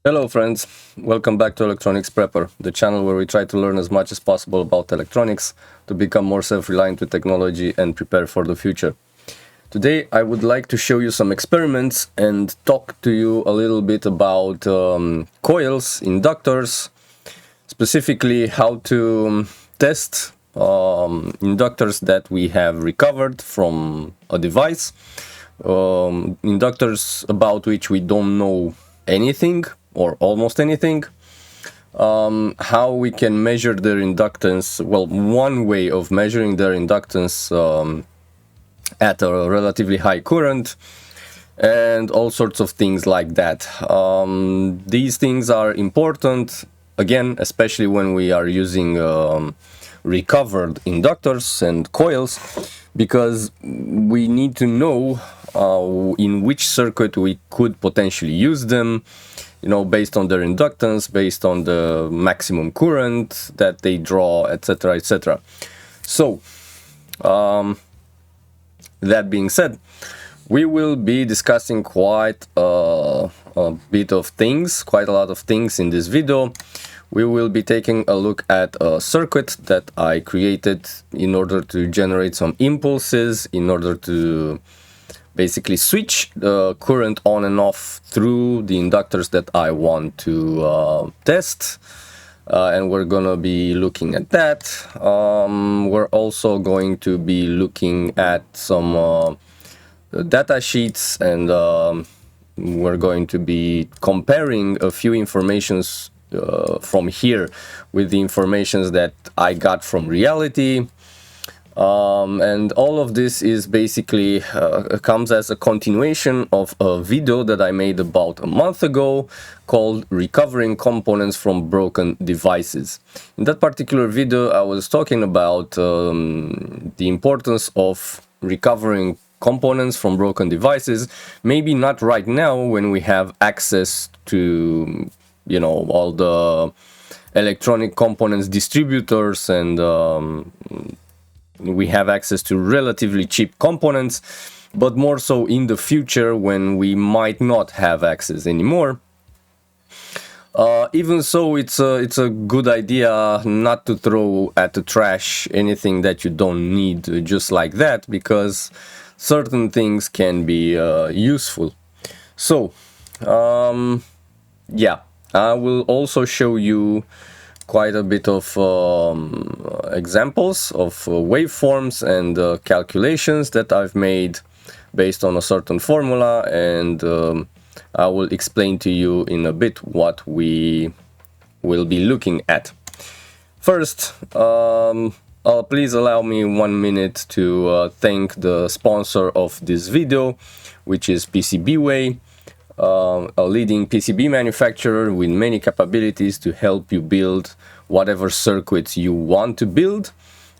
Hello friends, welcome back to Electronics Prepper, the channel where we try to learn as much as possible about electronics to become more self-reliant with technology and prepare for the future. Today I would like to show you some experiments and talk to you a little bit about coils, inductors, specifically how to test inductors that we have recovered from a device, inductors about which we don't know anything or almost anything, how we can measure their inductance. Well, one way of measuring their inductance at a relatively high current, and all sorts of things like that. These things are important, again, especially when we are using recovered inductors and coils, because we need to know in which circuit we could potentially use them, you know, based on their inductance, based on the maximum current that they draw, etc., etc. So, that being said, we will be discussing quite a bit of things, quite a lot of things in this video. We will be taking a look at a circuit that I created in order to generate some impulses, in order to basically switch the current on and off through the inductors that I want to test. And we're gonna be looking at that. We're also going to be looking at some data sheets, and we're going to be comparing a few informations from here with the informations that I got from reality. And all of this is basically comes as a continuation of a video that I made about a month ago called Recovering Components from Broken Devices. In that particular video I was talking about the importance of recovering components from broken devices, maybe not right now when we have access to, you know, all the electronic components distributors, and we have access to relatively cheap components, but more so in the future when we might not have access anymore. Even so, it's a good idea not to throw at the trash anything that you don't need just like that, because certain things can be useful. So, yeah, I will also show you quite a bit of examples of waveforms and calculations that I've made based on a certain formula, and I will explain to you in a bit what we will be looking at. First, please allow me 1 minute to thank the sponsor of this video, which is PCBWay, a leading PCB manufacturer with many capabilities to help you build whatever circuits you want to build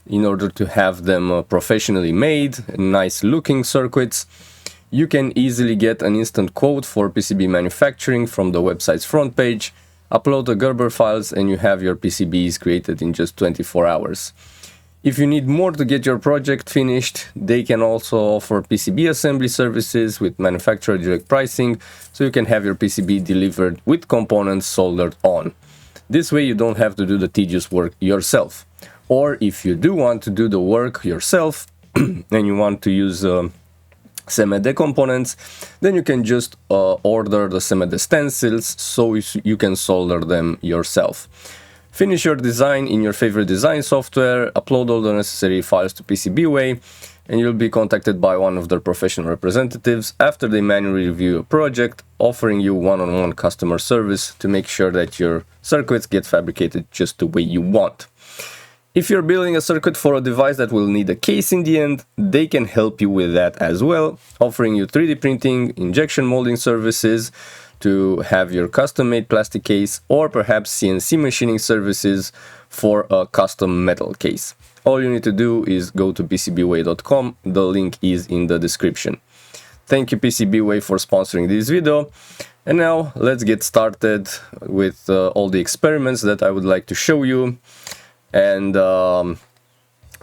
in order to have them professionally made, nice looking circuits. You can easily get an instant quote for PCB manufacturing from the website's front page, upload the Gerber files, and you have your PCBs created in just 24 hours. If you need more to get your project finished, they can also offer PCB assembly services with manufacturer direct pricing, so you can have your PCB delivered with components soldered on. This way you don't have to do the tedious work yourself. Or if you do want to do the work yourself and you want to use CMD components, then you can just order the CMD stencils so you can solder them yourself. Finish your design in your favorite design software, upload all the necessary files to PCBWay, and you'll be contacted by one of their professional representatives after they manually review your project, offering you one-on-one customer service to make sure that your circuits get fabricated just the way you want. If you're building a circuit for a device that will need a case in the end, they can help you with that as well, offering you 3D printing, injection molding services to have your custom-made plastic case, or perhaps CNC machining services for a custom metal case. All you need to do is go to PCBWay.com, the link is in the description. Thank you PCBWay for sponsoring this video, and now let's get started with all the experiments that I would like to show you, and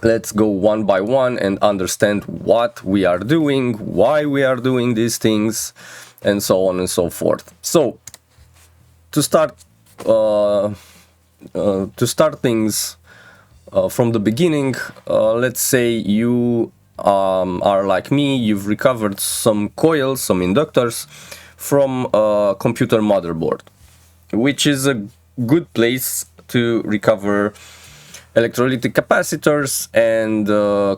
let's go one by one and understand what we are doing, why we are doing these things, and so on and so forth. So, to start things from the beginning, let's say you are like me, you've recovered some coils, some inductors from a computer motherboard, which is a good place to recover electrolytic capacitors and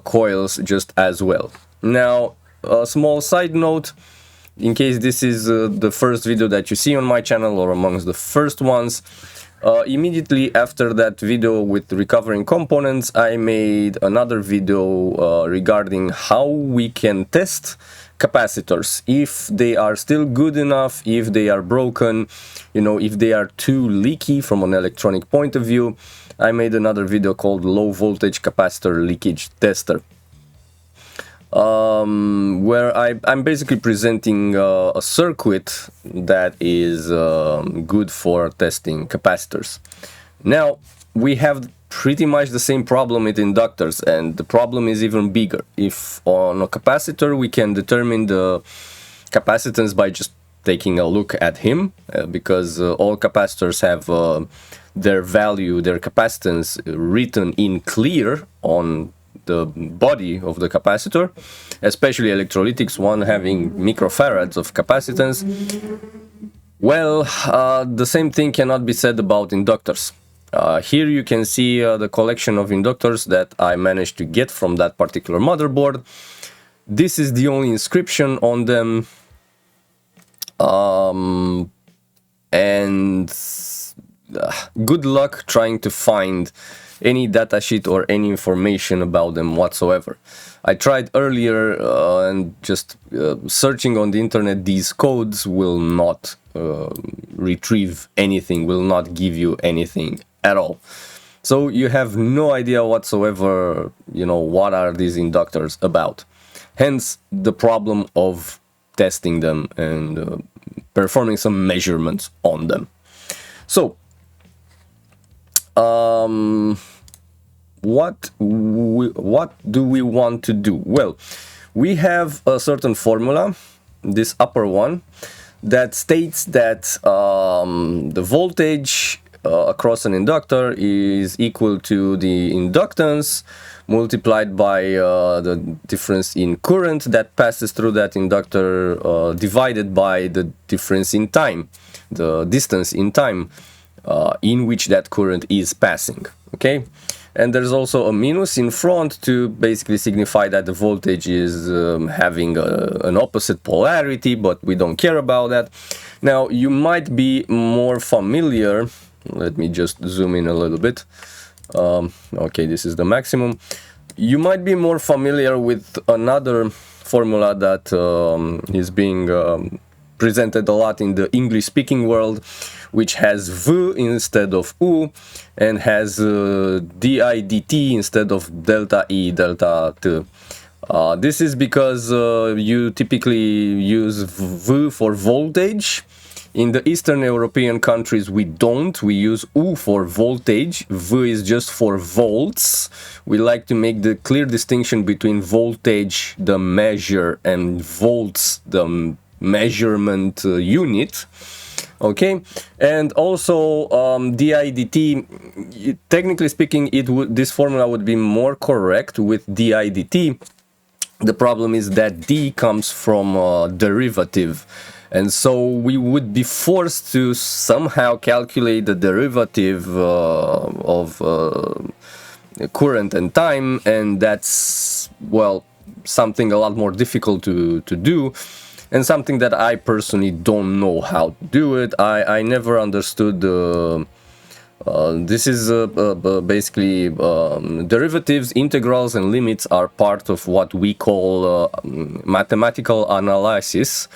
coils just as well. Now, a small side note, in case this is the first video that you see on my channel or amongst the first ones, immediately after that video with recovering components, I made another video regarding how we can test capacitors, if they are still good enough, if they are broken, you know, if they are too leaky from an electronic point of view. I made another video called Low Voltage Capacitor Leakage Tester, where I'm basically presenting a circuit that is good for testing capacitors. Now, we have pretty much the same problem with inductors, and the problem is even bigger. If on a capacitor we can determine the capacitance by just taking a look at him, because all capacitors have their value, their capacitance written in clear on the body of the capacitor, especially electrolytics, one having microfarads of capacitance. Well, the same thing cannot be said about inductors. Here you can see the collection of inductors that I managed to get from that particular motherboard. This is the only inscription on them, and good luck trying to find any datasheet or any information about them whatsoever. I tried earlier and just searching on the internet these codes will not retrieve anything, will not give you anything at all. So you have no idea whatsoever, you know, what are these inductors about. Hence the problem of testing them and performing some measurements on them. So what do we want to do? Well, we have a certain formula, this upper one, that states that the voltage across an inductor is equal to the inductance multiplied by the difference in current that passes through that inductor divided by the difference in time, the distance in time in which that current is passing. Okay, and there's also a minus in front to basically signify that the voltage is having an opposite polarity, but we don't care about that. Now, you might be more familiar, let me just zoom in a little bit. Okay, this is the maximum. You might be more familiar with another formula that is being presented a lot in the English-speaking world, which has V instead of U and has di dt instead of delta E, delta T. This is because you typically use V for voltage. In the Eastern European countries, we don't. We use U for voltage. V is just for volts. We like to make the clear distinction between voltage, the measure, and volts, the measurement unit. Okay, and also di dt, technically speaking, this formula would be more correct with di dt. The problem is that d comes from a derivative, and so we would be forced to somehow calculate the derivative of current and time, and that's, well, something a lot more difficult to do, and something that I personally don't know how to do it. I never understood this is basically derivatives, integrals, and limits are part of what we call mathematical analysis,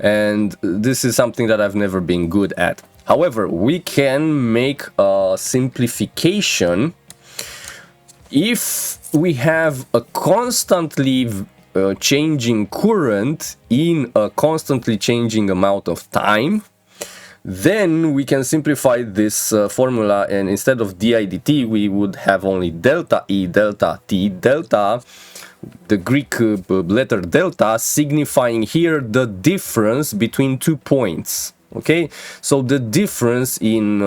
and this is something that I've never been good at. However, we can make a simplification if we have a constantly changing current in a constantly changing amount of time. Then we can simplify this formula, and instead of di dt we would have only delta E, delta T, delta, the Greek letter delta, signifying here the difference between 2 points. Okay, so the difference in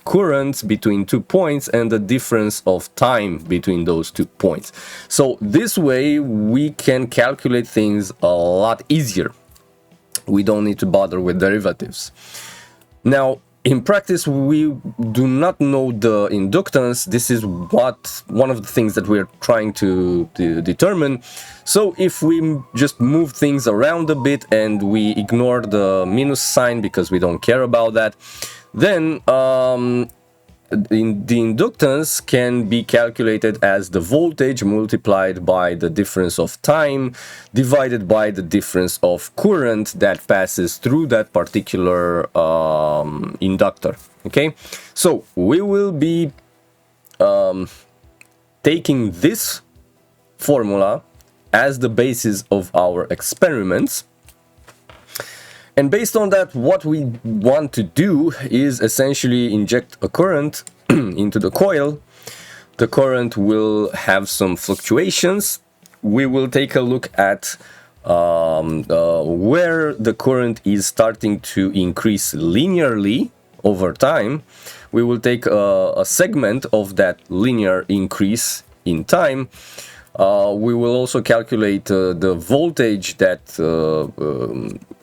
current between 2 points and the difference of time between those 2 points. So this way we can calculate things a lot easier. We don't need to bother with derivatives. Now, in practice, we do not know the inductance. This is one of the things that we're trying to determine. So if we just move things around a bit and we ignore the minus sign because we don't care about that, then the inductance can be calculated as the voltage multiplied by the difference of time divided by the difference of current that passes through that particular inductor. Okay, so we will be taking this formula as the basis of our experiments. And based on that, what we want to do is essentially inject a current into the coil. The current will have some fluctuations. We will take a look at where the current is starting to increase linearly over time. We will take a segment of that linear increase in time. We will also calculate the voltage that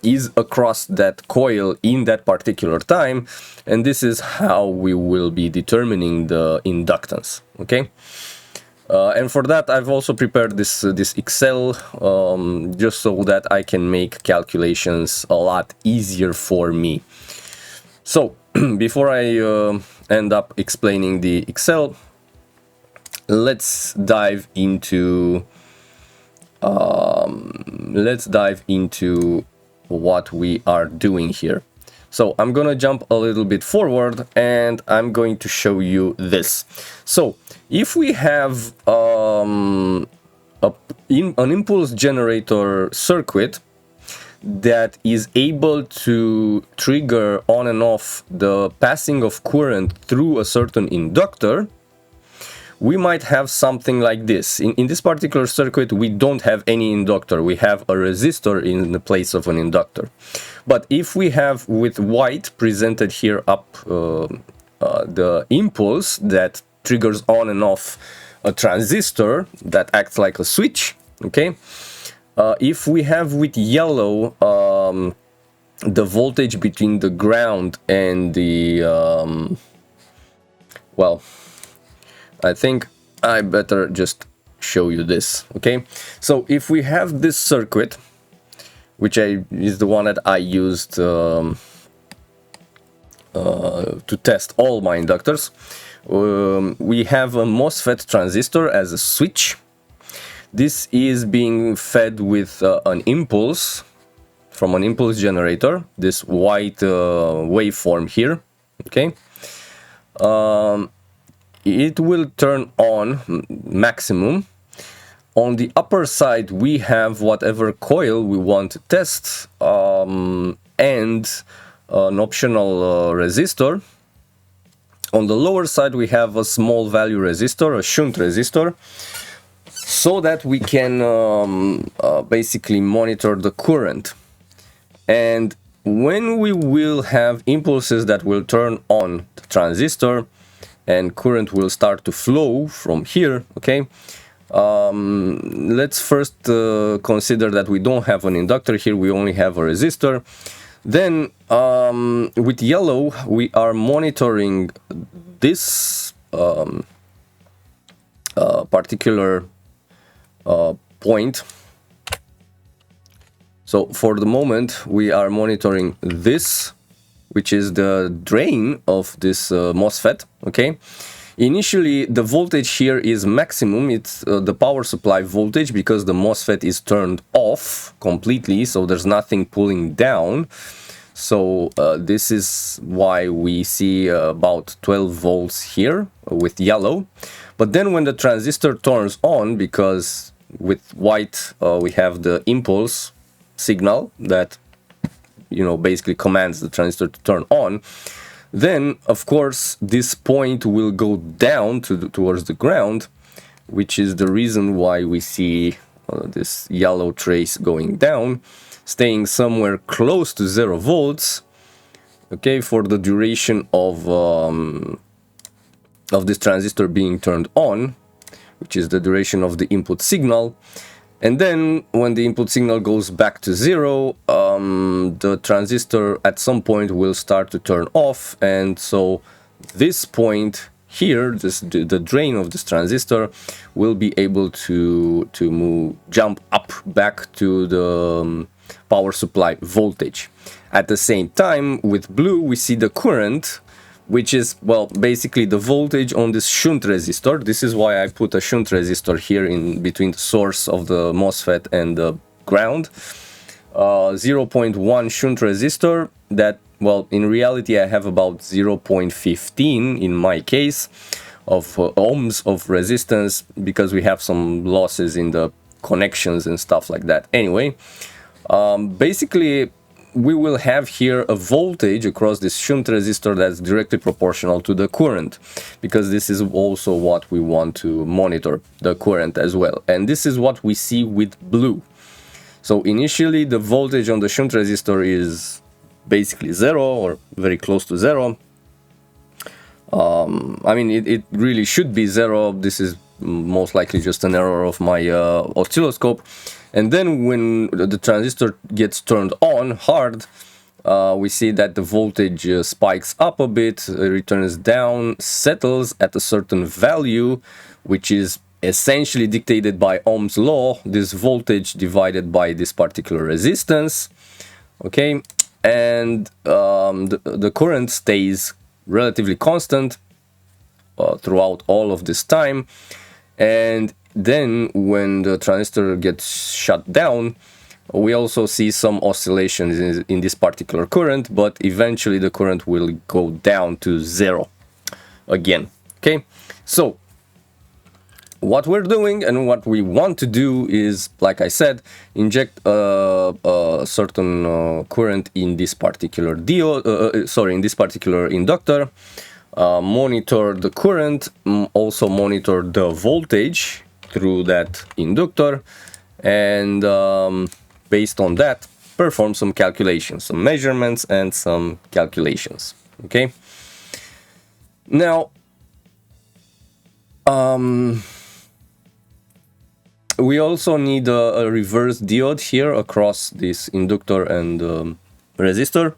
is across that coil in that particular time, and this is how we will be determining the inductance. Okay, and for that I've also prepared this Excel just so that I can make calculations a lot easier for me. So before I end up explaining the Excel, let's dive into what we are doing here. So I'm gonna jump a little bit forward and I'm going to show you this. So if we have an impulse generator circuit that is able to trigger on and off the passing of current through a certain inductor, we might have something like this. In this particular circuit, we don't have any inductor. We have a resistor in the place of an inductor. But if we have with white presented here up the impulse that triggers on and off a transistor that acts like a switch, okay? If we have with yellow the voltage between the ground and the well, I think I better just show you this. Okay, so if we have this circuit, which is the one that I used to test all my inductors, we have a MOSFET transistor as a switch. This is being fed with an impulse from an impulse generator, this white waveform here. Okay, it will turn on maximum. On the upper side we have whatever coil we want to test and an optional resistor. On the lower side we have a small value resistor, a shunt resistor, so that we can basically monitor the current. And when we will have impulses that will turn on the transistor and current will start to flow from here, okay, let's first consider that we don't have an inductor here, we only have a resistor. Then with yellow we are monitoring this particular point. So for the moment we are monitoring this, which is the drain of this MOSFET. Okay, initially the voltage here is maximum, it's the power supply voltage, because the MOSFET is turned off completely, so there's nothing pulling down. So this is why we see about 12 volts here with yellow. But then when the transistor turns on, because with white we have the impulse signal that, you know, basically commands the transistor to turn on, then of course this point will go down towards the ground, which is the reason why we see this yellow trace going down, staying somewhere close to 0 volts, okay, for the duration of this transistor being turned on, which is the duration of the input signal. And then when the input signal goes back to 0, the transistor at some point will start to turn off, and so this point here, the drain of this transistor, will be able to jump up back to the power supply voltage. At the same time, with blue, we see the current, which is, well, basically the voltage on this shunt resistor. This is why I put a shunt resistor here in between the source of the MOSFET and the ground. 0.1 shunt resistor that, well, in reality I have about 0.15 in my case of ohms of resistance, because we have some losses in the connections and stuff like that. Anyway, basically we will have here a voltage across this shunt resistor that's directly proportional to the current, because this is also what we want to monitor, the current as well. And this is what we see with blue. So initially the voltage on the shunt resistor is basically 0 or very close to 0. I mean, it really should be 0. This is most likely just an error of my oscilloscope. And then when the transistor gets turned on hard, we see that the voltage spikes up a bit, returns down, settles at a certain value, which is essentially dictated by Ohm's law, this voltage divided by this particular resistance. Okay, and the current stays relatively constant throughout all of this time. And then when the transistor gets shut down, we also see some oscillations in this particular current, but eventually the current will go down to 0 again. Okay, so what we're doing and what we want to do is, like I said, inject a certain current in this particular in this particular inductor, monitor the current, also monitor the voltage through that inductor, and based on that perform some calculations, some measurements and some calculations. Okay, now we also need a reverse diode here across this inductor and resistor,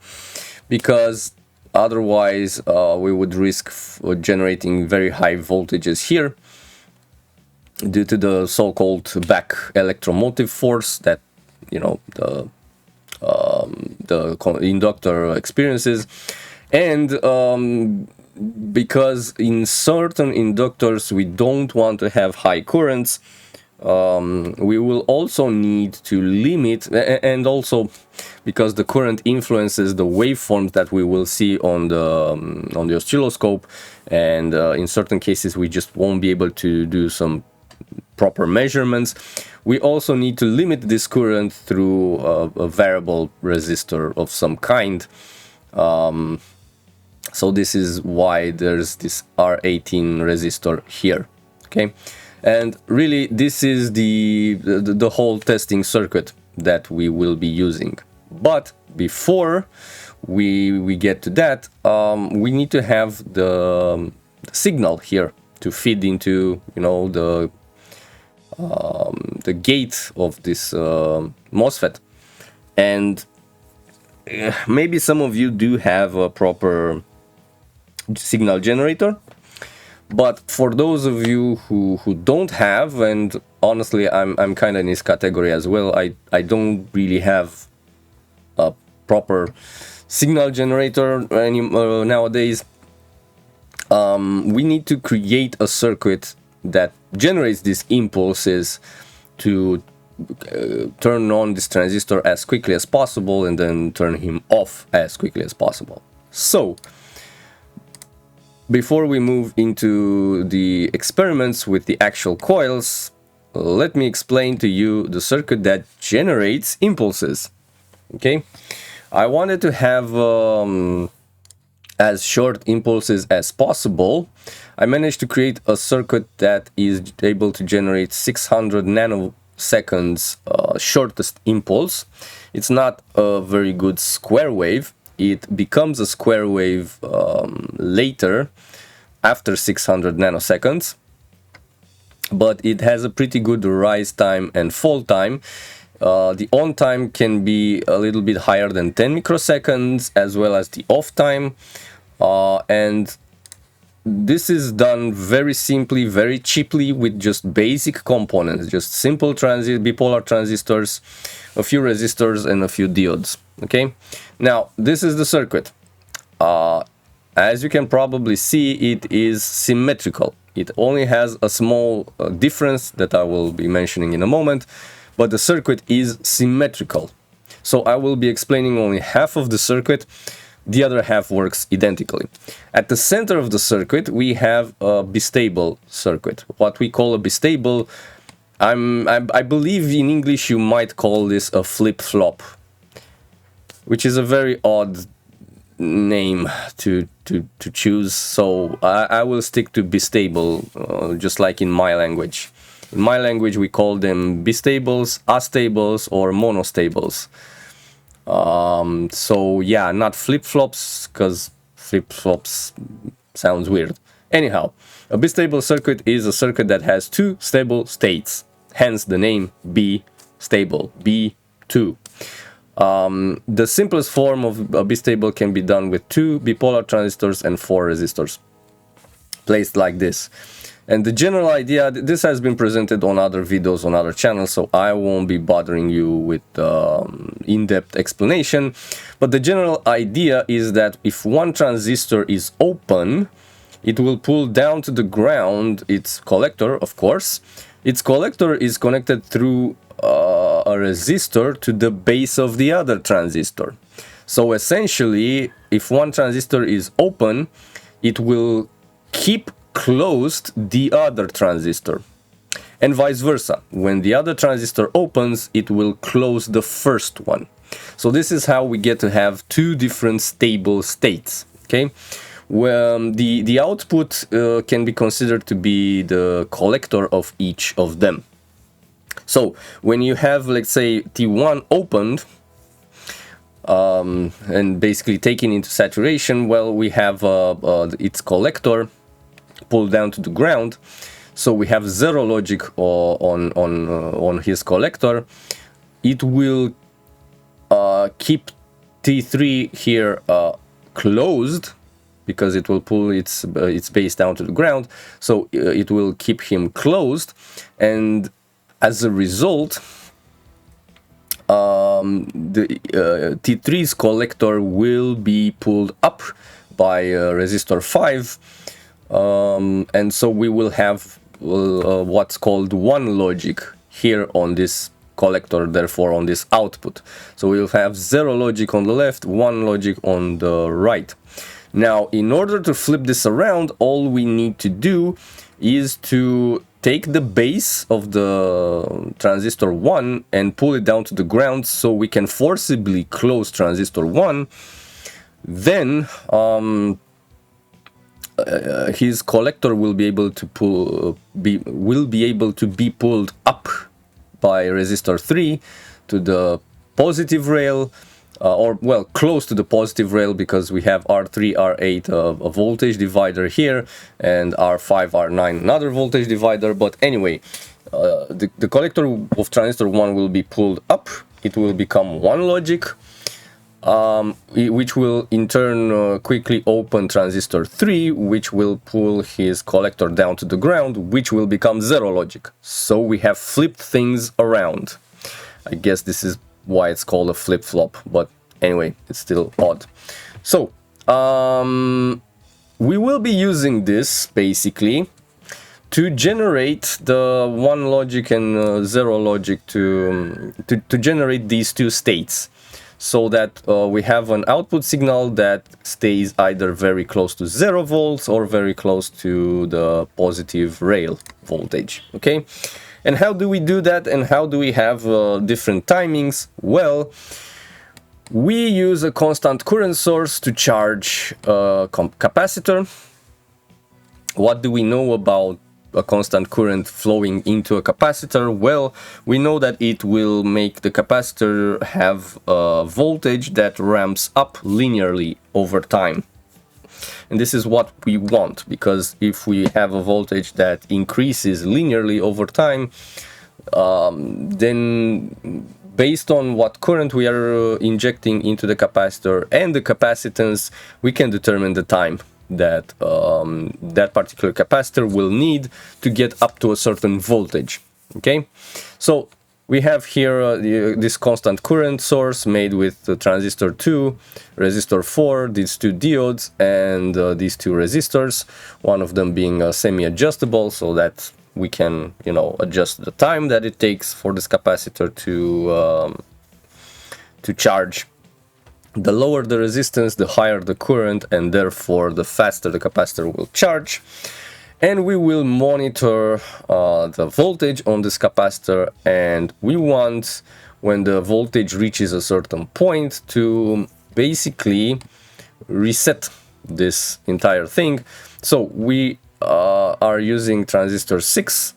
because otherwise we would risk generating very high voltages here due to the so-called back electromotive force that, you know, the inductor experiences. And because in certain inductors we don't want to have high currents, we will also need to limit, and also because the current influences the waveforms that we will see on the oscilloscope, and in certain cases we just won't be able to do some proper measurements, we also need to limit this current through a variable resistor of some kind. So this is why there's this R18 resistor here. Okay, and really this is the whole testing circuit that we will be using. But before we get to that, we need to have the signal here to feed into, you know, the gate of this MOSFET. And maybe some of you do have a proper signal generator, but for those of you who don't have, and honestly I'm kind of in this category as well, I don't really have a proper signal generator nowadays. We need to create a circuit that generates these impulses to turn on this transistor as quickly as possible and then turn him off as quickly as possible. So before we move into the experiments with the actual coils, let me explain to you the circuit that generates impulses. Okay, I wanted to have as short impulses as possible. I managed to create a circuit that is able to generate 600 nanoseconds shortest impulse. It's not a very good square wave. it becomes a square wave later, after 600 nanoseconds, but it has a pretty good rise time and fall time. The on time can be a little bit higher than 10 microseconds, as well as the off time, and this is done very simply, very cheaply, with just basic components, just simple bipolar transistors, a few resistors, and a few diodes. Okay, now this is the circuit. As you can probably see, it is symmetrical. It only has a small difference that I will be mentioning in a moment, but the circuit is symmetrical. So I will be explaining only half of the circuit. The other half works identically. At the center of the circuit, we have a bistable circuit. What we call a bistable, I believe in English you might call this a flip-flop, which is a very odd name to choose. So I will stick to bistable, just like in my language. In my language, we call them bistables, astables, or monostables. So yeah, not flip-flops, because flip-flops sounds weird. Anyhow, a bistable circuit is a circuit that has two stable states, hence the name B-stable, B2. The simplest form of a bistable can be done with 2 bipolar transistors and 4 resistors, placed like this. And the general idea, this has been presented on other videos on other channels, so I won't be bothering you with in-depth explanation. But the general idea is that if one transistor is open, it will pull down to the ground its collector, of course. Its collector is connected through a resistor to the base of the other transistor. So essentially, if one transistor is open, it will keep closed the other transistor, and vice versa. When the other transistor opens, it will close the first one. So this is how we get to have two different stable states. Okay, well, the output can be considered to be the collector of each of them. So when you have, let's say, T1 opened and basically taken into saturation, well, we have its collector pulled down to the ground, so we have zero logic on his collector. It will keep T3 here closed, because it will pull its base down to the ground, so it will keep him closed, and as a result, the T3's collector will be pulled up by resistor 5. And so we will have what's called one logic here on this collector, therefore on this output. So we'll have zero logic on the left, one logic on the right. Now, in order to flip this around, all we need to do is to take the base of the transistor 1 and pull it down to the ground, so we can forcibly close transistor 1. Then his collector will be able to be pulled up by resistor 3 to the positive rail, or well, close to the positive rail, because we have R3, R8 a voltage divider here, and R5, R9 another voltage divider. But anyway, the collector of transistor 1 will be pulled up. It will become one logic, which will in turn quickly open transistor 3, which will pull his collector down to the ground, which will become zero logic. So we have flipped things around. I guess this is why it's called a flip-flop, but anyway, it's still odd. So we will be using this basically to generate the one logic and zero logic to generate these two states, so that we have an output signal that stays either very close to 0 volts or very close to the positive rail voltage. Okay, and how do we do that, and how do we have different timings? Well, we use a constant current source to charge a capacitor. What do we know about a constant current flowing into a capacitor? Well, we know that it will make the capacitor have a voltage that ramps up linearly over time. And this is what we want, because if we have a voltage that increases linearly over time, then based on what current we are injecting into the capacitor and the capacitance, we can determine the time that that particular capacitor will need to get up to a certain voltage. Okay, so we have here this constant current source made with the transistor 2, resistor 4, these two diodes, and these two resistors, one of them being semi-adjustable, so that we can, you know, adjust the time that it takes for this capacitor to charge. The lower the resistance, the higher the current, and therefore the faster the capacitor will charge. And we will monitor the voltage on this capacitor, and we want, when the voltage reaches a certain point, to basically reset this entire thing. So we are using transistor 6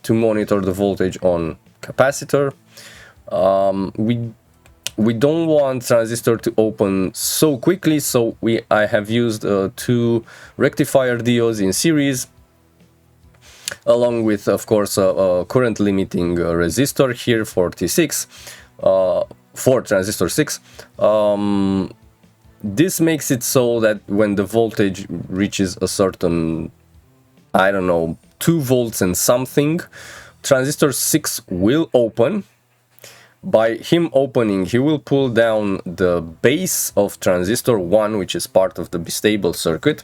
to monitor the voltage on capacitor. We don't want transistor to open so quickly, so I have used two rectifier diodes in series, along with, of course, a current limiting resistor here for T6, for transistor 6. This makes it so that when the voltage reaches a certain, I don't know, 2 volts and something, transistor 6 will open. By him opening, he will pull down the base of transistor 1, which is part of the bistable circuit.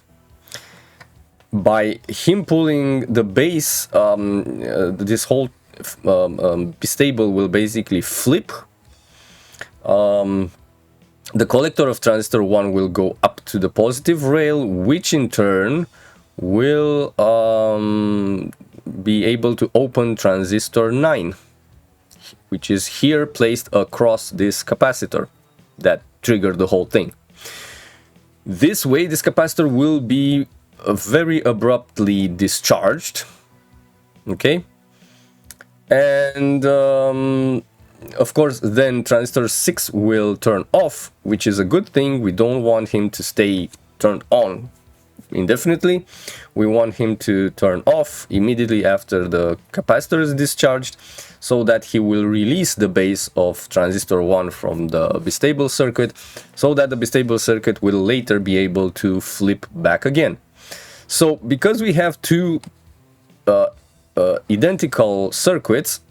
By him pulling the base, this whole bistable will basically flip. The collector of transistor 1 will go up to the positive rail, which in turn will be able to open transistor 9, which is here placed across this capacitor that triggered the whole thing. This way, this capacitor will be very abruptly discharged. Okay, and of course, then transistor 6 will turn off, which is a good thing. We don't want him to stay turned on indefinitely. We want him to turn off immediately after the capacitor is discharged, so that he will release the base of transistor 1 from the bistable circuit, so that the bistable circuit will later be able to flip back again. So because we have two identical circuits,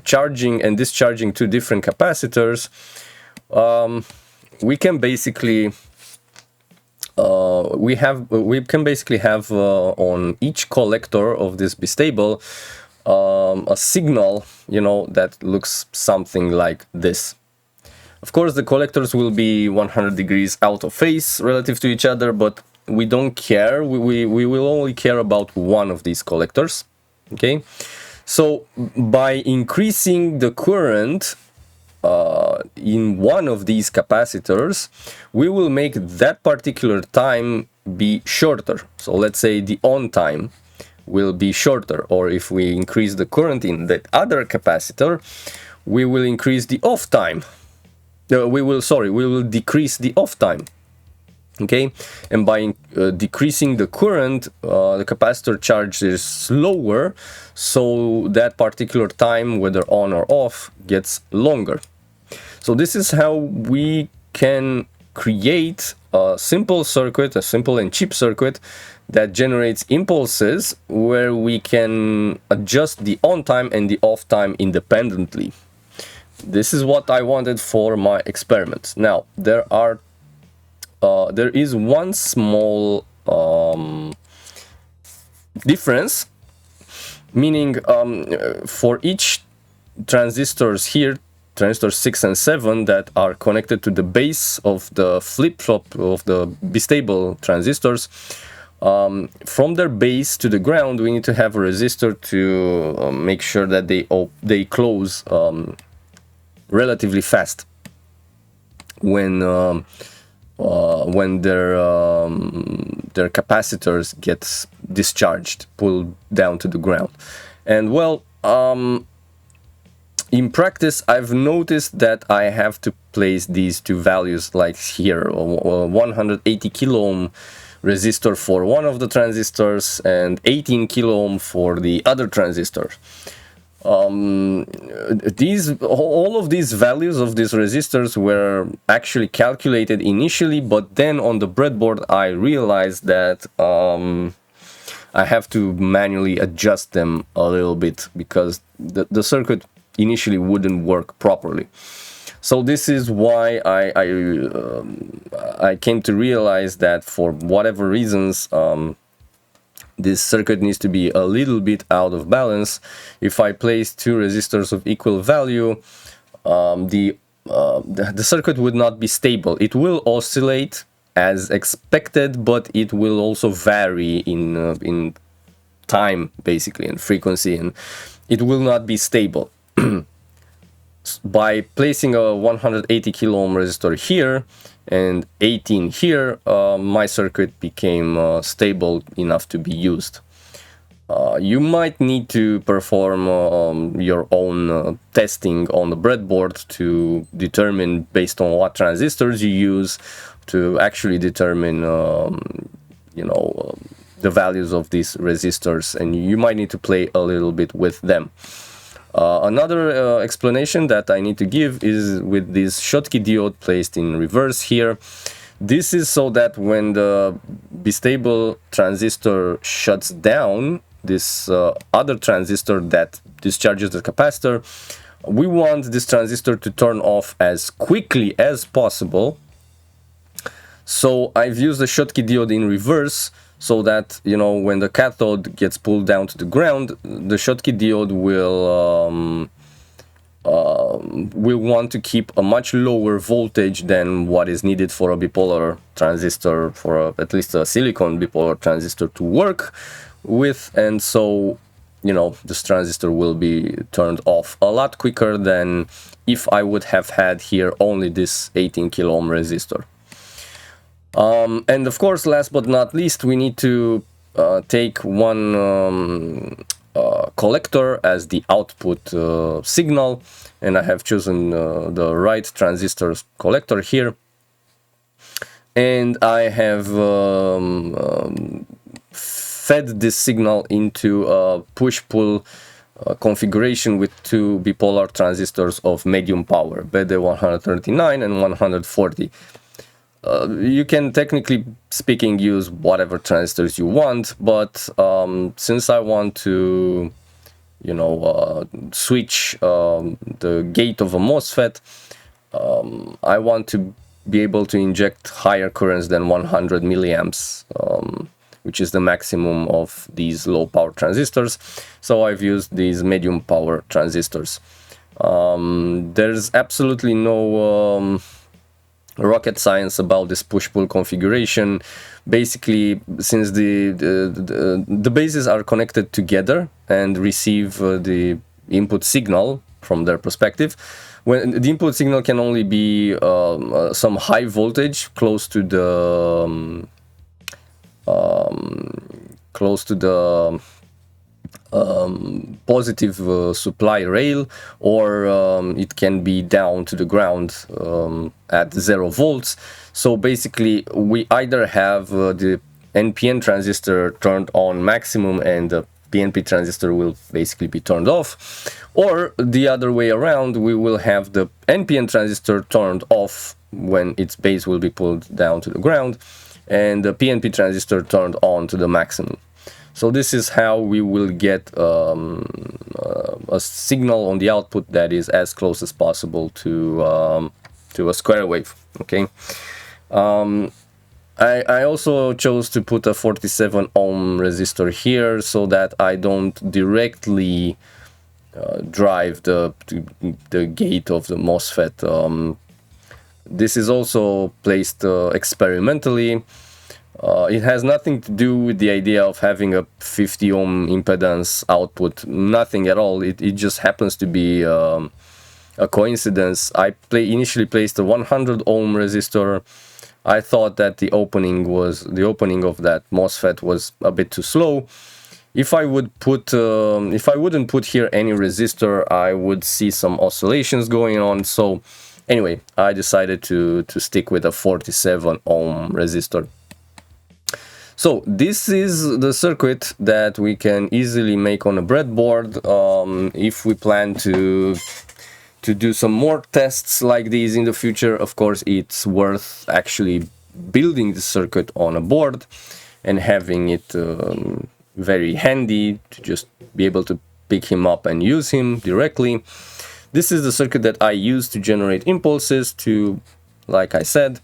charging and discharging two different capacitors, we can basically have on each collector of this bistable a signal, you know, that looks something like this. Of course, the collectors will be 100 degrees out of phase relative to each other, but we don't care. We will only care about one of these collectors. Okay, so by increasing the current in one of these capacitors, we will make that particular time be shorter. So let's say the on time will be shorter, or if we increase the current in that other capacitor, we will increase the off time. We will decrease the off time. Okay, and by decreasing the current, the capacitor charge is slower, so that particular time, whether on or off, gets longer. So this is how we can create a simple circuit, a simple and cheap circuit that generates impulses where we can adjust the on time and the off time independently. This is what I wanted for my experiment. Now, there is one small difference, meaning for each transistors here, transistor 6 and 7, that are connected to the base of the flip-flop of the bistable transistors, from their base to the ground, we need to have a resistor to make sure that they close relatively fast when their their capacitors get discharged, pulled down to the ground. And well, in practice, I've noticed that I have to place these two values like here, 180 kilo ohm resistor for one of the transistors and 18 kilo ohm for the other transistor. All of these values of these resistors were actually calculated initially, but then on the breadboard I realized that I have to manually adjust them a little bit because the circuit initially wouldn't work properly. So this is why I came to realize that for whatever reasons this circuit needs to be a little bit out of balance. If I place two resistors of equal value, the circuit would not be stable. It will oscillate as expected, but it will also vary in time, basically, and frequency, and it will not be stable. By placing a 180 kilo ohm resistor here and 18 here, my circuit became stable enough to be used. You might need to perform your own testing on the breadboard to determine, based on what transistors you use, to actually determine the values of these resistors, and you might need to play a little bit with them. Another explanation that I need to give is with this Schottky diode placed in reverse here. This is so that when the bistable transistor shuts down, this other transistor that discharges the capacitor, we want this transistor to turn off as quickly as possible. So I've used the Schottky diode in reverse, so that, you know, when the cathode gets pulled down to the ground, the Schottky diode will want to keep a much lower voltage than what is needed for a bipolar transistor, for at least a silicon bipolar transistor to work with, and so, you know, this transistor will be turned off a lot quicker than if I would have had here only this 18 kilo ohm resistor. And of course, last but not least, we need to take one collector as the output signal, and I have chosen the right transistor collector here, and I have fed this signal into a push-pull configuration with two bipolar transistors of medium power, BD139 and 140. You can, technically speaking, use whatever transistors you want, but since I want to, you know, switch the gate of a MOSFET, I want to be able to inject higher currents than 100 milliamps, which is the maximum of these low power transistors. So I've used these medium power transistors. There's absolutely no rocket science about this push-pull configuration. Basically, since the bases are connected together and receive the input signal from their perspective, when the input signal can only be some high voltage close to the positive supply rail, or it can be down to the ground at 0 volts. So basically, we either have the NPN transistor turned on maximum and the PNP transistor will basically be turned off, or the other way around, we will have the NPN transistor turned off when its base will be pulled down to the ground, and the PNP transistor turned on to the maximum. So this is how we will get a signal on the output that is as close as possible to a square wave. Okay. I also chose to put a 47 ohm resistor here so that I don't directly drive the gate of the MOSFET. This is also placed experimentally. It has nothing to do with the idea of having a 50 ohm impedance output, nothing at all. It just happens to be a coincidence. I initially placed a 100 ohm resistor I thought that the opening of that MOSFET was a bit too slow. If I wouldn't put here any resistor, I would see some oscillations going on. So anyway, I decided to stick with a 47 ohm resistor. So this is the circuit that we can easily make on a breadboard if we plan to do some more tests like these in the future. Of course, it's worth actually building the circuit on a board and having it very handy to just be able to pick him up and use him directly. This is the circuit that I use to generate impulses to, like I said,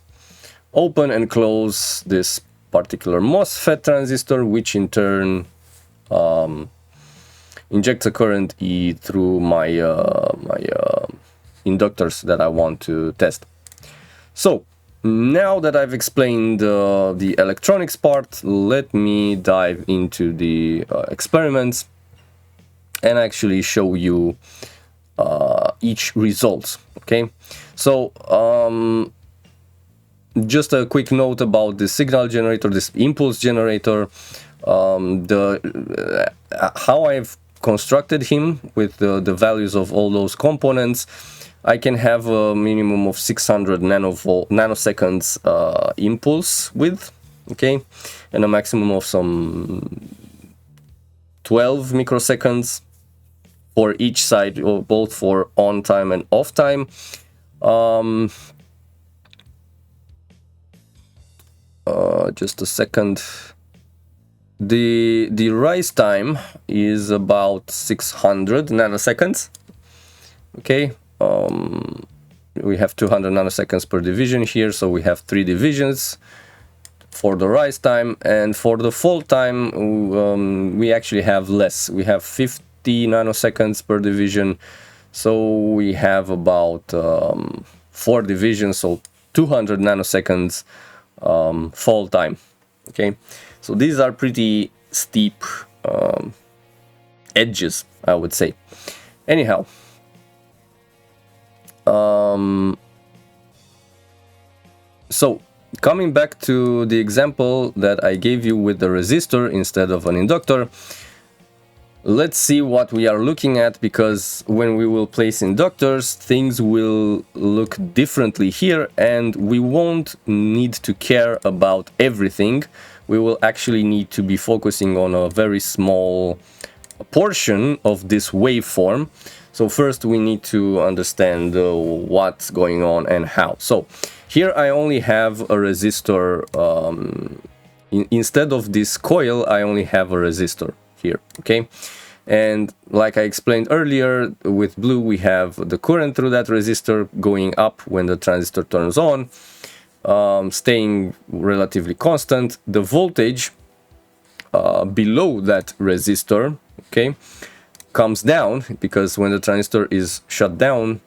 open and close this particular MOSFET transistor, which in turn injects a current E through my inductors that I want to test. So now that I've explained the electronics part, let me dive into the experiments and actually show you each result. Okay, so just a quick note about the signal generator, this impulse generator, how I've constructed him with the values of all those components. I can have a minimum of 600 nanoseconds impulse width, okay, and a maximum of some 12 microseconds for each side, both for on time and off time. Just a second. The rise time is about 600 nanoseconds. Okay, we have 200 nanoseconds per division here, so we have 3 divisions for the rise time, and for the fall time we actually have less. We have 50 nanoseconds per division, so we have about 4 divisions, so 200 nanoseconds fall time. Okay, so these are pretty steep edges, I would say. Anyhow, so coming back to the example that I gave you with the resistor instead of an inductor, let's see what we are looking at, because when we will place inductors, things will look differently here, and we won't need to care about everything. We will actually need to be focusing on a very small portion of this waveform. So first we need to understand what's going on and how. So here I only have a resistor, instead of this coil I only have a resistor here, okay? And like I explained earlier, with blue we have the current through that resistor going up when the transistor turns on, staying relatively constant. The voltage below that resistor, okay, comes down, because when the transistor is shut down,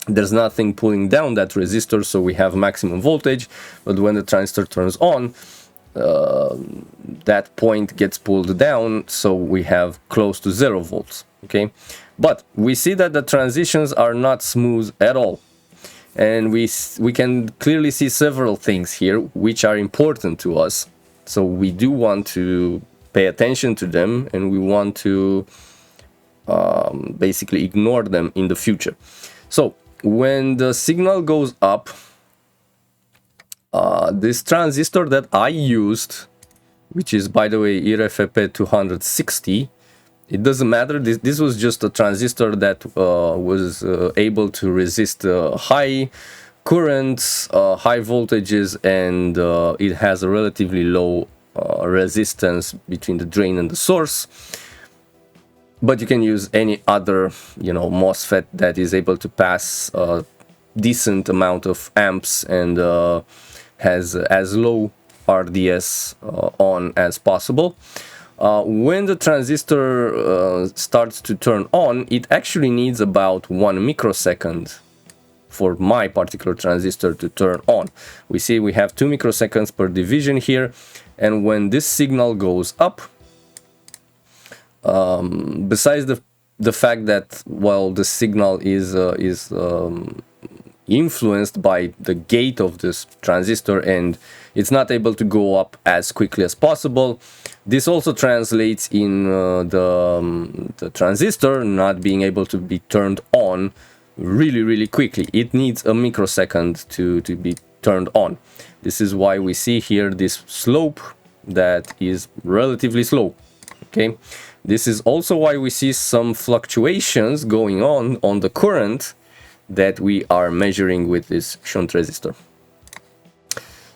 there's nothing pulling down that resistor, so we have maximum voltage. But when the transistor turns on, that point gets pulled down, so we have close to 0 volts. Okay, but we see that the transitions are not smooth at all, and we can clearly see several things here which are important to us. So we do want to pay attention to them, and we want to basically ignore them in the future. So when the signal goes up, this transistor that I used, which is, by the way, IRFP 260, it doesn't matter. This was just a transistor that was able to resist high currents, high voltages, and it has a relatively low resistance between the drain and the source. But you can use any other, MOSFET that is able to pass a decent amount of amps and has as low RDS on as possible. When the transistor starts to turn on, it actually needs about 1 microsecond for my particular transistor to turn on. We see we have 2 microseconds per division here, and when this signal goes up, besides the fact that, well, the signal is influenced by the gate of this transistor, and it's not able to go up as quickly as possible. This also translates in the transistor not being able to be turned on really quickly. It needs a microsecond to be turned on. This is why we see here this slope that is relatively slow. Okay, this is also why we see some fluctuations going on the current that we are measuring with this shunt resistor.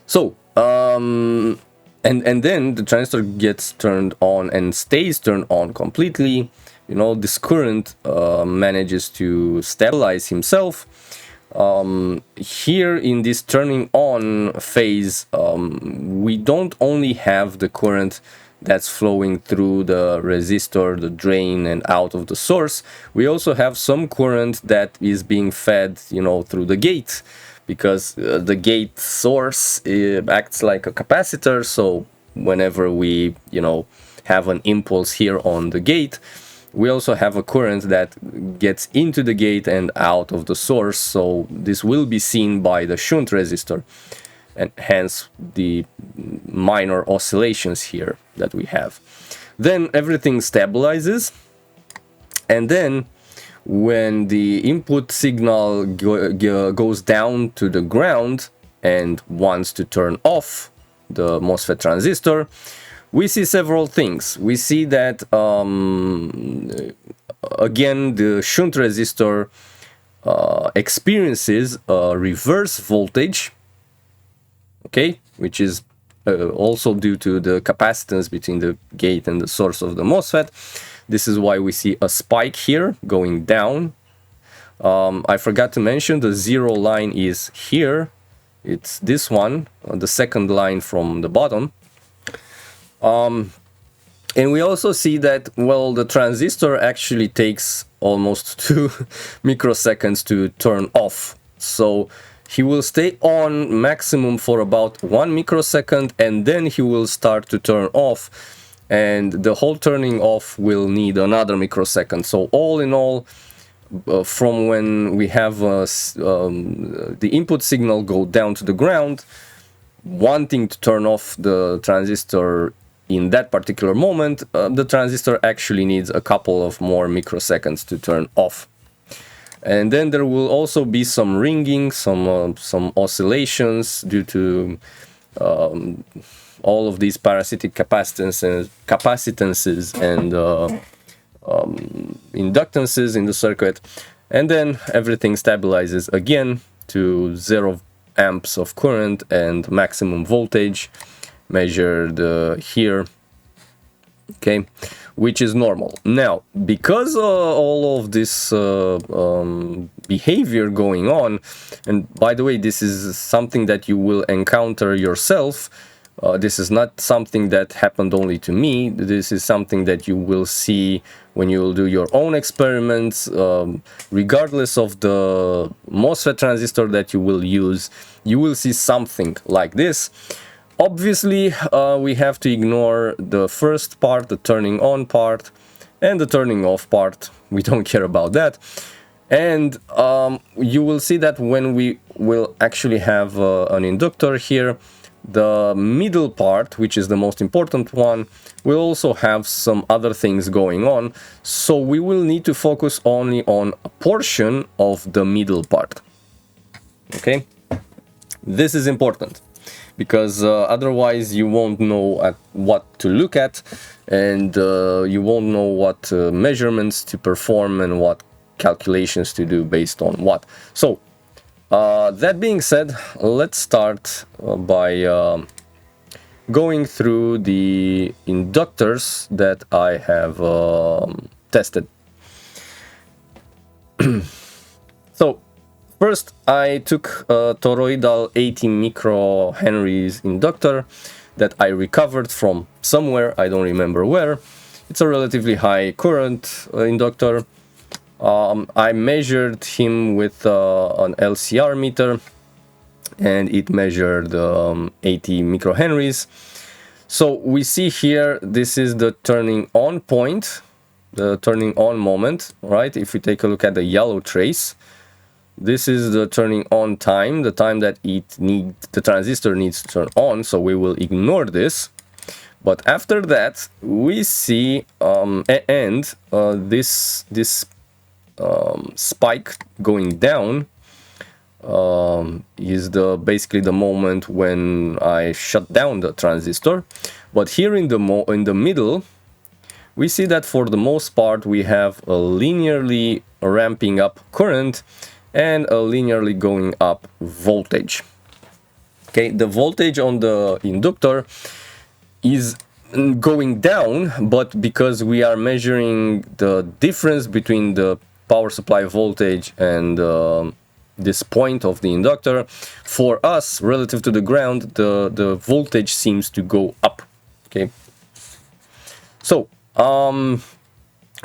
So and then the transistor gets turned on and stays turned on completely. You know, this current manages to stabilize himself. Here in this turning on phase, we don't only have the current that's flowing through the resistor, the drain, and out of the source. We also have some current that is being fed, you know, through the gate, because the gate source acts like a capacitor. So whenever we, you know, have an impulse here on the gate, we also have a current that gets into the gate and out of the source. So this will be seen by the shunt resistor, and hence the minor oscillations here that we have. Then everything stabilizes, and then when the input signal goes down to the ground and wants to turn off the MOSFET transistor, we see several things. We see that again, the shunt resistor experiences a reverse voltage, okay, which is also due to the capacitance between the gate and the source of the MOSFET. This is why we see a spike here going down. I forgot to mention the zero line is here. It's this one, the second line from the bottom. And we also see that, well, the transistor actually takes almost 2 microseconds to turn off. So he will stay on maximum for about 1 microsecond, and then he will start to turn off, and the whole turning off will need another microsecond. So all in all, from when we have the input signal go down to the ground, wanting to turn off the transistor in that particular moment, the transistor actually needs a couple of more microseconds to turn off. And then there will also be some ringing, some oscillations due to all of these parasitic capacitances and inductances in the circuit. And then everything stabilizes again to 0 amps of current and maximum voltage measured here, okay, which is normal. Now, because all of this behavior going on, and by the way, this is something that you will encounter yourself. This is not something that happened only to me. This is something that you will see when you will do your own experiments. Regardless of the MOSFET transistor that you will use, you will see something like this. Obviously, we have to ignore the first part, the turning on part, and the turning off part. We don't care about that. And you will see that when we will actually have an inductor here, the middle part, which is the most important one, will also have some other things going on. So we will need to focus only on a portion of the middle part. Okay? This is important, because otherwise you won't know at what to look at, and you won't know what measurements to perform and what calculations to do based on what. So that being said, let's start by going through the inductors that I have tested. So first, I took a toroidal 80 microhenries inductor that I recovered from somewhere, I don't remember where. It's a relatively high current inductor. I measured him with an LCR meter, and it measured 80 microhenries. So we see here, this is the turning on point, the turning on moment, right? If we take a look at the yellow trace, This is the turning on time, the time that the transistor needs to turn on, so we will ignore this. But after that, we see this spike going down is basically the moment when I shut down the transistor. But here in the middle, we see that for the most part we have a linearly ramping up current and a linearly going up voltage. Okay, the voltage on the inductor is going down, but because we are measuring the difference between the power supply voltage and this point of the inductor, for us relative to the ground, the voltage seems to go up. Okay, so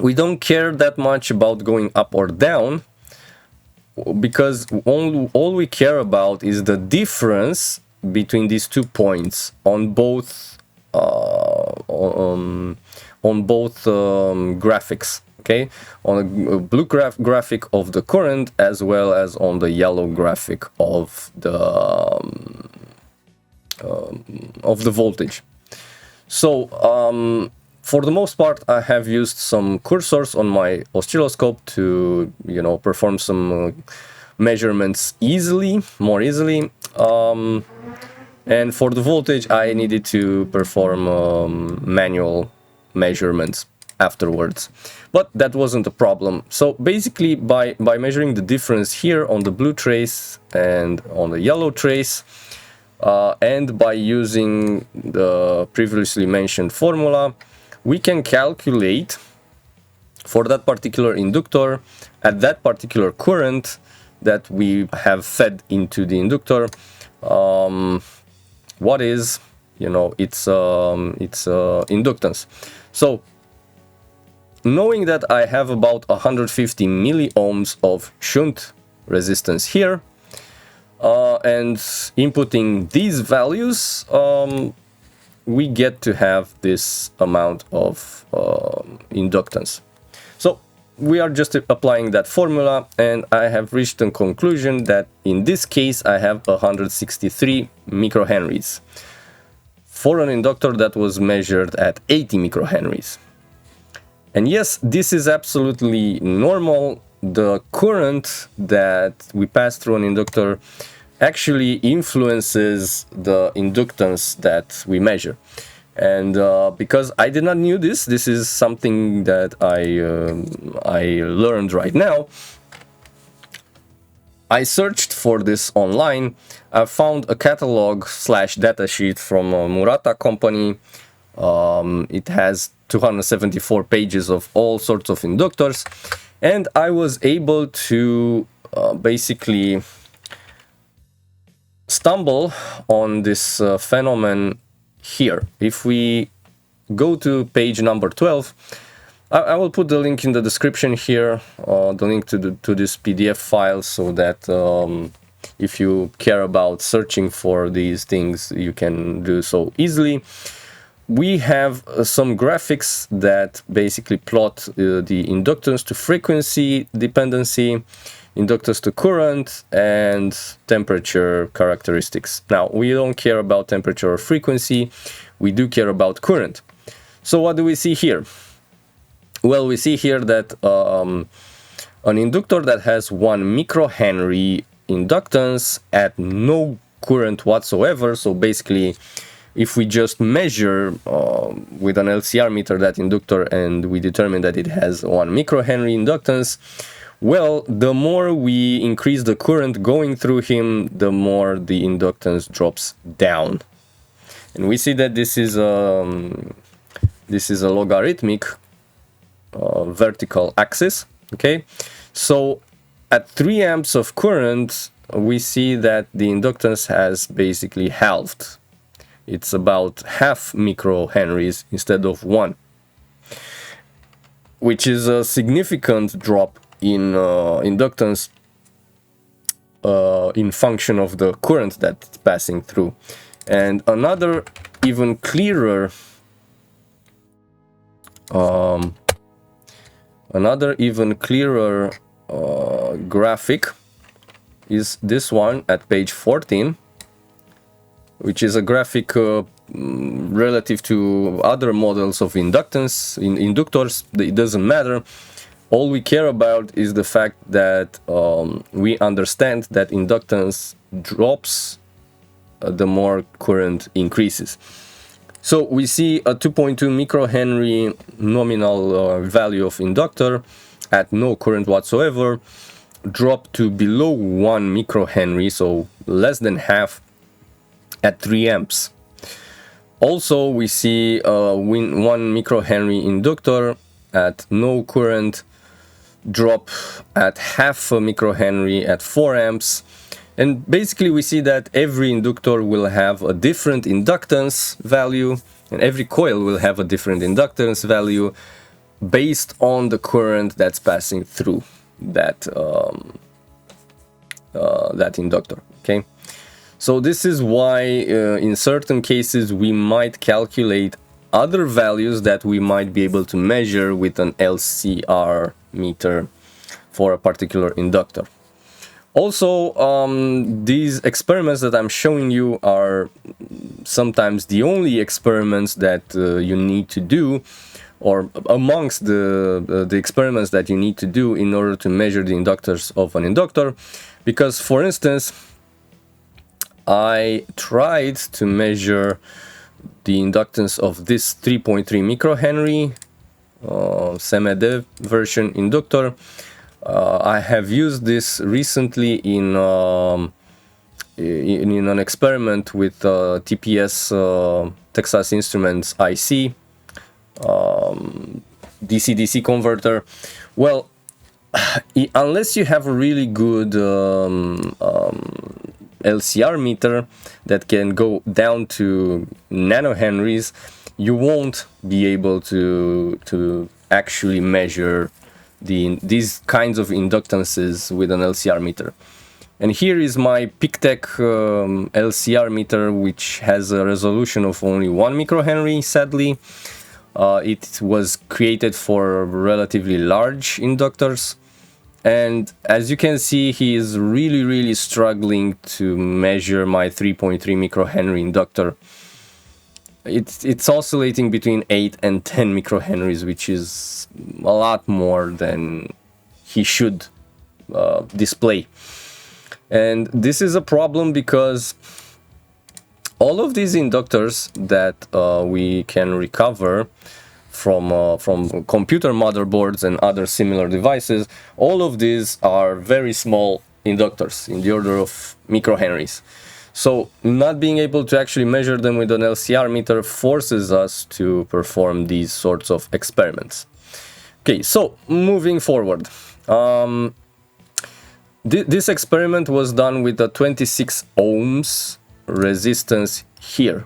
we don't care that much about going up or down, because all we care about is the difference between these 2 points on both graphics. Okay, on a blue graphic of the current as well as on the yellow graphic of the voltage. So for the most part, I have used some cursors on my oscilloscope to, perform some measurements more easily. And for the voltage, I needed to perform manual measurements afterwards. But that wasn't a problem. So basically, by measuring the difference here on the blue trace and on the yellow trace, and by using the previously mentioned formula, we can calculate for that particular inductor at that particular current that we have fed into the inductor, what is its inductance. So knowing that I have about 150 milliohms of shunt resistance here, and inputting these values, we get to have this amount of inductance. So we are just applying that formula, and I have reached a conclusion that in this case I have 163 microhenries for an inductor that was measured at 80 microhenries. And yes, this is absolutely normal. The current that we pass through an inductor actually influences the inductance that we measure. And because I did not know this is something that I learned right now. I searched for this online. I found a catalog / datasheet from a Murata company. It has 274 pages of all sorts of inductors, and I was able to basically stumble on this phenomenon here. If we go to page number 12, I will put the link in the description here, the link to this PDF file, so that if you care about searching for these things, you can do so easily. We have some graphics that basically plot the inductance to frequency dependency, inductance to current, and temperature characteristics. Now, we don't care about temperature or frequency, we do care about current. So what do we see here? Well, we see here that an inductor that has 1 microhenry inductance at no current whatsoever, so basically if we just measure with an LCR meter that inductor and we determine that it has 1 microhenry inductance, well, the more we increase the current going through him, the more the inductance drops down. And we see that this is a logarithmic vertical axis. Okay, so at 3 amps of current, we see that the inductance has basically halved. It's about half microhenries instead of 1, which is a significant drop in inductance in function of the current that's passing through. And another even clearer graphic is this one at page 14, which is a graphic relative to other models of inductance, inductors. It doesn't matter. All we care about is the fact that we understand that inductance drops the more current increases. So we see a 2.2 microhenry nominal value of inductor at no current whatsoever drop to below 1 microhenry, so less than half, at 3 amps. Also, we see a 1 microhenry inductor at no current drop at half a microhenry at 4 amps. And basically we see that every inductor will have a different inductance value, and every coil will have a different inductance value based on the current that's passing through that that inductor. Okay, so this is why in certain cases we might calculate other values that we might be able to measure with an LCR meter for a particular inductor. Also, these experiments that I'm showing you are sometimes the only experiments that you need to do, or amongst the experiments that you need to do in order to measure the inductors of an inductor. Because, for instance, I tried to measure the inductance of this 3.3 microhenry semi-dev version inductor. I have used this recently in an experiment with TPS Texas Instruments IC DC-DC converter. Well, unless you have a really good LCR meter that can go down to nanohenries, you won't be able to actually measure these kinds of inductances with an LCR meter. And here is my PicTech LCR meter, which has a resolution of only 1 microhenry, sadly. It was created for relatively large inductors. And as you can see, he is really struggling to measure my 3.3 microhenry inductor. It's oscillating between 8 and 10 microhenries, which is a lot more than he should display. And this is a problem because all of these inductors that we can recover from computer motherboards and other similar devices, all of these are very small inductors in the order of microhenries. So not being able to actually measure them with an LCR meter forces us to perform these sorts of experiments. Okay, so moving forward. This experiment was done with a 26 ohms resistance here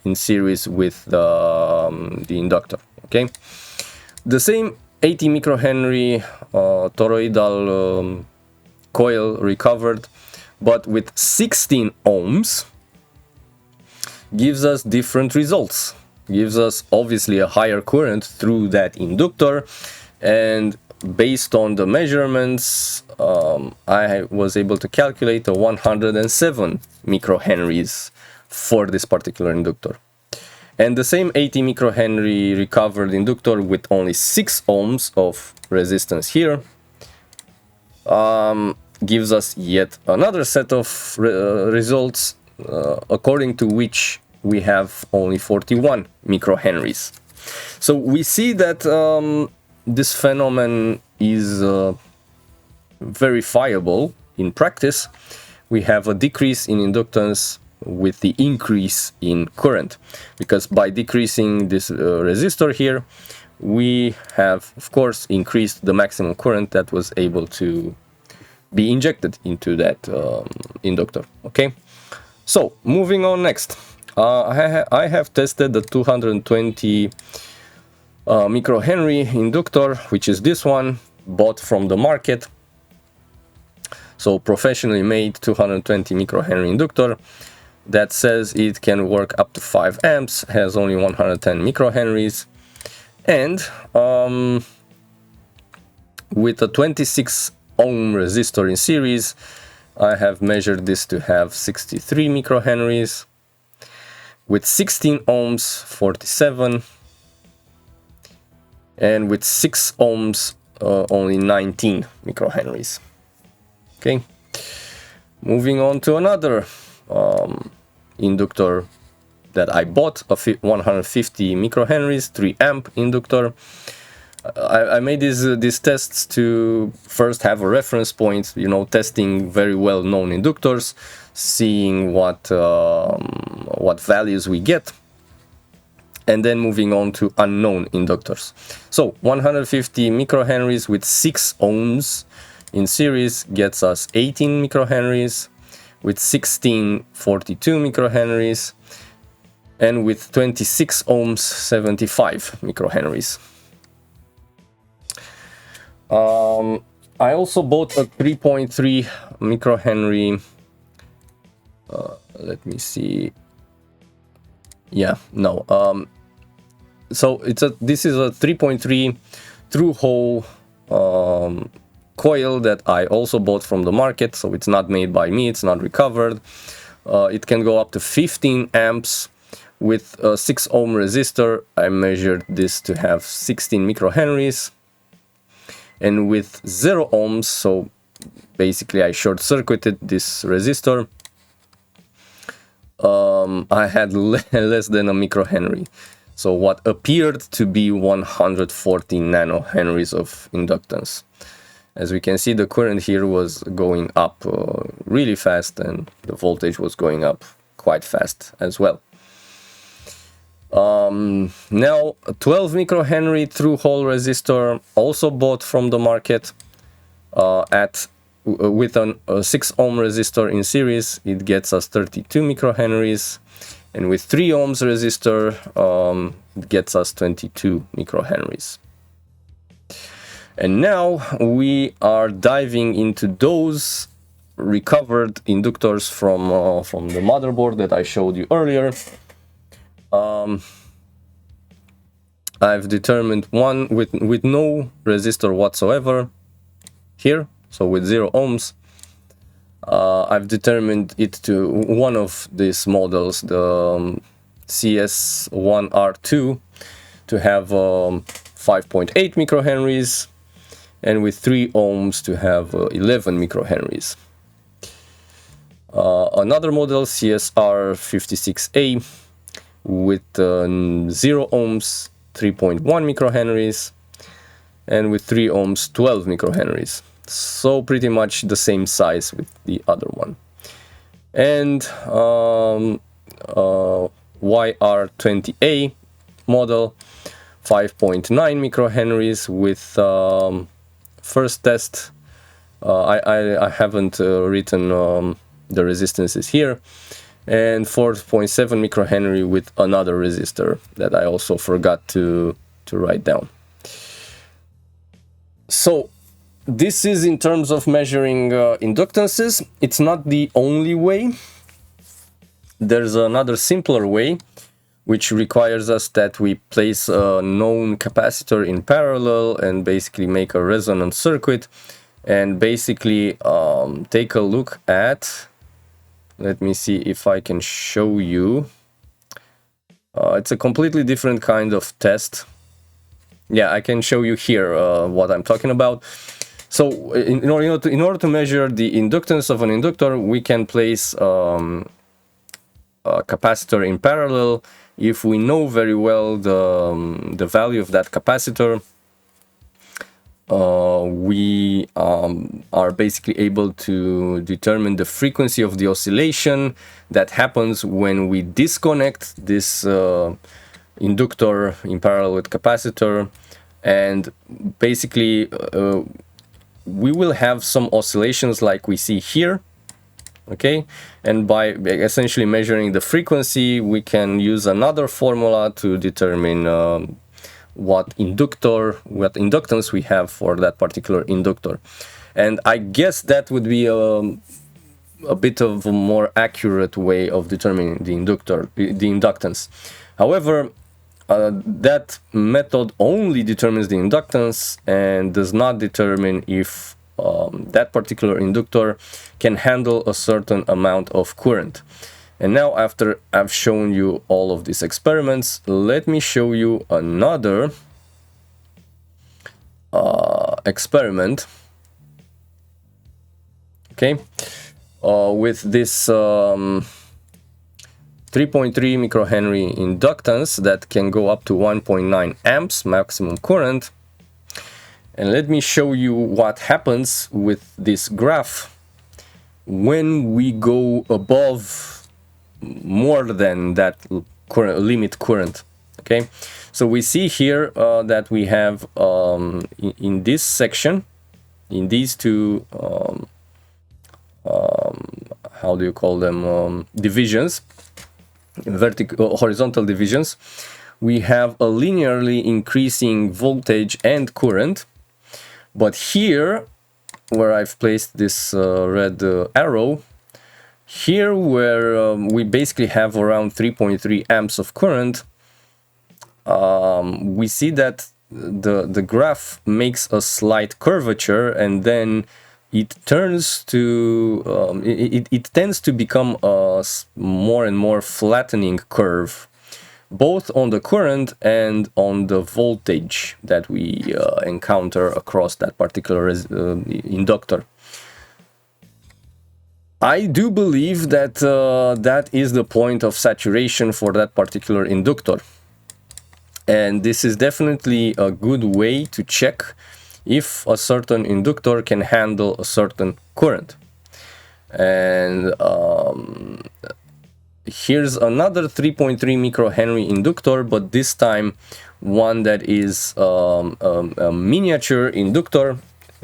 in series with the inductor. Okay, the same 80 microhenry toroidal coil recovered, but with 16 ohms, gives us different results. Gives us obviously a higher current through that inductor, and based on the measurements, I was able to calculate a 107 microhenries for this particular inductor. And the same 80 microhenry recovered inductor with only 6 ohms of resistance here gives us yet another set of results, according to which we have only 41 microhenries. So we see that this phenomenon is verifiable in practice. We have a decrease in inductance with the increase in current, because by decreasing this resistor here, we have, of course, increased the maximum current that was able to be injected into that inductor. Okay, so moving on next, I have tested the 220 microhenry inductor, which is this one, bought from the market. So professionally made 220 microhenry inductor that says it can work up to 5 amps, has only 110 microhenries, and with a 26 ohm resistor in series, I have measured this to have 63 microhenries. With 16 ohms, 47. And with 6 ohms, only 19 microhenries. Okay. Moving on to another inductor that I bought, a 150 microhenries, 3 amp inductor. I made these tests to first have a reference point, you know, testing very well known inductors, seeing what values we get, and then moving on to unknown inductors. So 150 microhenries with 6 ohms in series gets us 18 microhenries, with 16, 42 microhenries, and with 26 ohms, 75 microhenries. I also bought a 3.3 microhenry. Let me see. Yeah, no. So this is a 3.3 through-hole coil that I also bought from the market. So it's not made by me. It's not recovered. It can go up to 15 amps with a 6 ohm resistor. I measured this to have 16 microhenries. And with 0 ohms, so basically I short-circuited this resistor, I had less than a microhenry. So what appeared to be 140 nanohenries of inductance. As we can see, the current here was going up really fast, and the voltage was going up quite fast as well. Now a 12 microhenry through-hole resistor, also bought from the market with a 6 ohm resistor in series. It gets us 32 microhenries, and with 3 ohms resistor it gets us 22 microhenries. And now we are diving into those recovered inductors from the motherboard that I showed you earlier. I've determined one with no resistor whatsoever here, so with 0 ohms. I've determined it to one of these models, the CS1R2, to have 5.8 microhenries, and with 3 ohms to have 11 microhenries. Another model, CSR56A, with 0 ohms, 3.1 microhenries, and with 3 ohms, 12 microhenries. So pretty much the same size with the other one. And YR20A model, 5.9 microhenries with first test. I haven't written the resistances here. And 4.7 microhenry with another resistor that I also forgot to write down. So this is in terms of measuring inductances. It's not the only way. There's another simpler way, which requires us that we place a known capacitor in parallel and basically make a resonant circuit, and basically take a look at, let me see if I can show you. It's a completely different kind of test. Yeah, I can show you here what I'm talking about. So in order to measure the inductance of an inductor, we can place a capacitor in parallel. If we know very well the value of that capacitor, we are basically able to determine the frequency of the oscillation that happens when we disconnect this inductor in parallel with capacitor, and basically we will have some oscillations like we see here. Okay, and by essentially measuring the frequency, we can use another formula to determine what inductance we have for that particular inductor. And I guess that would be a bit of a more accurate way of determining the inductance. However, that method only determines the inductance and does not determine if that particular inductor can handle a certain amount of current. And now, after I've shown you all of these experiments, let me show you another experiment. Okay, with this 3.3 microhenry inductance that can go up to 1.9 amps maximum current. And let me show you what happens with this graph when we go above more than that current, limit current. Okay, so we see here that we have in this section, in these two how do you call them, divisions, vertical horizontal divisions, we have a linearly increasing voltage and current. But here, where I've placed this red arrow, here where we basically have around 3.3 amps of current, we see that the graph makes a slight curvature, and then it turns to it tends to become a more and more flattening curve, both on the current and on the voltage that we encounter across that particular inductor. I do believe that that is the point of saturation for that particular inductor. And this is definitely a good way to check if a certain inductor can handle a certain current. And here's another 3.3 microhenry inductor, but this time one that is a miniature inductor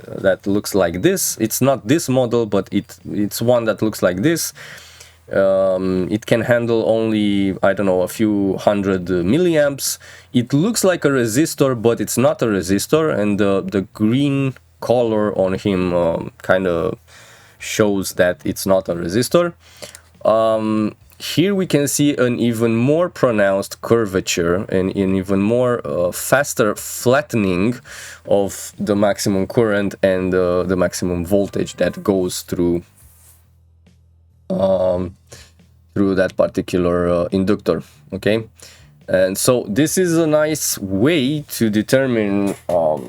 that looks like this. It's not this model, but it's one that looks like this. It can handle only, I don't know, a few hundred milliamps. It looks like a resistor, but it's not a resistor, and the green color on him kind of shows that it's not a resistor. Here we can see an even more pronounced curvature and an even more faster flattening of the maximum current and the maximum voltage that goes through that particular inductor. Okay, and so this is a nice way to determine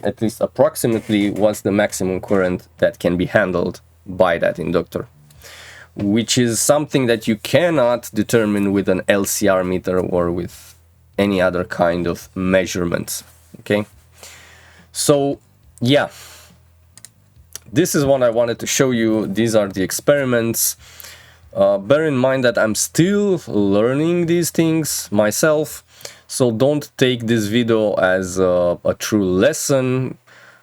at least approximately what's the maximum current that can be handled by that inductor, which is something that you cannot determine with an LCR meter or with any other kind of measurements. Okay, so yeah, this is what I wanted to show you. These are the experiments. Bear in mind that I'm still learning these things myself, so don't take this video as a true lesson.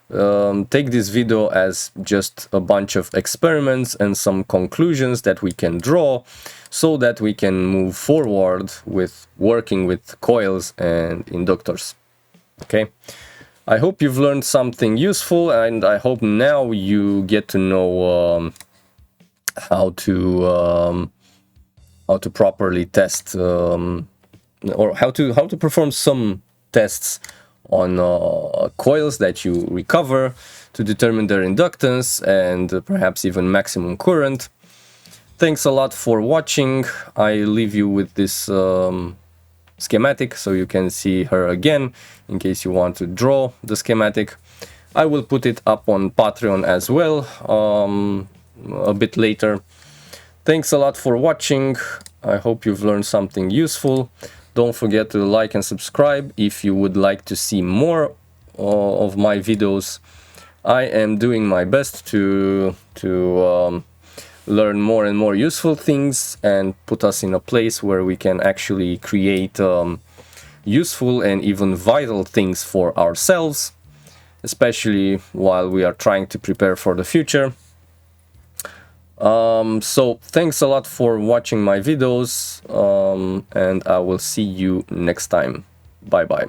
Take this video as just a bunch of experiments and some conclusions that we can draw so that we can move forward with working with coils and inductors. Okay, I hope you've learned something useful, and I hope now you get to know how to properly test or how to perform some tests on coils that you recover to determine their inductance and perhaps even maximum current. Thanks a lot for watching. I leave you with this schematic so you can see her again in case you want to draw the schematic. I will put it up on Patreon as well a bit later. Thanks a lot for watching. I hope you've learned something useful. Don't forget to like and subscribe if you would like to see more of my videos. I am doing my best to learn more and more useful things and put us in a place where we can actually create useful and even vital things for ourselves, especially while we are trying to prepare for the future. So thanks a lot for watching my videos, and I will see you next time. Bye bye.